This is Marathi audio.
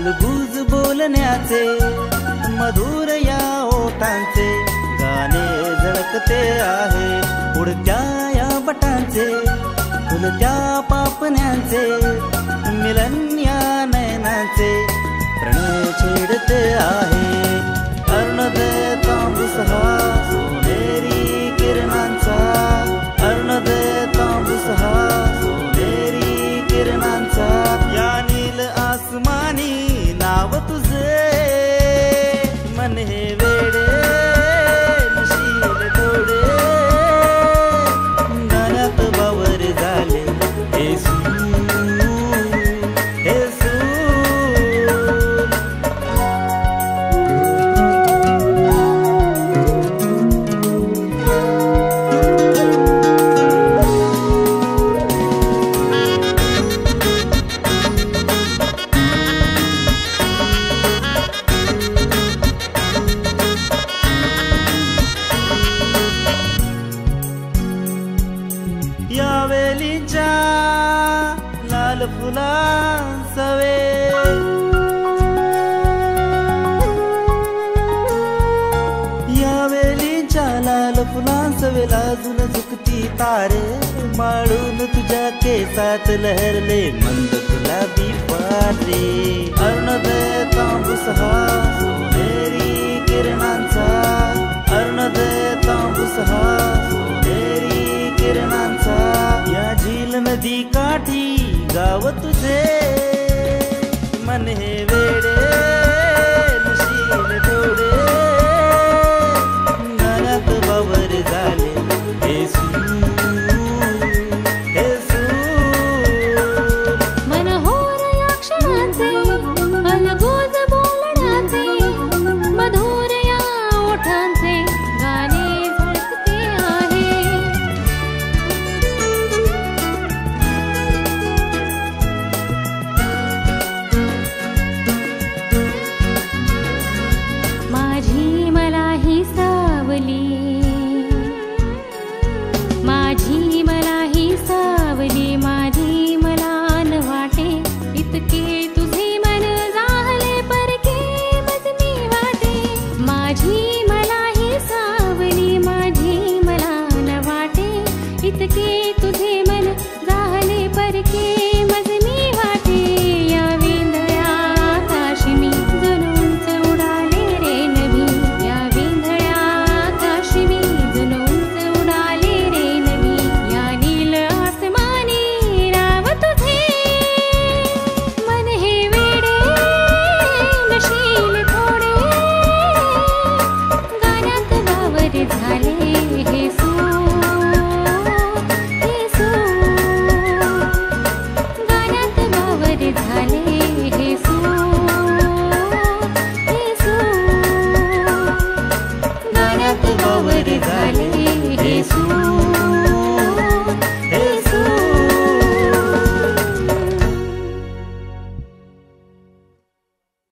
अलगूज बोलण्याचे मधुर या ओठांचे गाणे झळकते आहे उडत्या या बटांचे फुलत्या पापण्यांचे मिलन या नयनांचे प्रणय छेडते आहे अरुणोदय तांबूस हा सोनेरी किरणांचा अरुणोदय तांबूस हा सोनेरी किरणांचा या नील आसमानी नाव तुझे मन हे वेडे नशील थोडे गाण्यात बावर झाले हे सूर हे सूर या वेलीच्या लाल फुलांसवे या वेलीच्या लाल फुलांसवे लाजून झुकती तारे माळून तुझ्या केसात लहरले मंद गुलाबी पारे अरुणोदय तांबूस हा सोनेरी किरणांचा अरुणोदय तांबूस हा सोनेरी किरणांचा या झील नदी काठी गाव तुझे मन हे वेडे नशील थोडे गाण्यात बावर झाले हे सूर हे सूर मनोहर या क्षणाचे अलगूज बोलण्याचे मधुर या ओठांचे गाणे झळकते आहे माझी मला ही सावली माझी मला ही सावली माझी मला न वाटे इतके तुझे मन जाहले परके मज मी वाटे माझी मला ही सावली माझी मला न वाटे इतके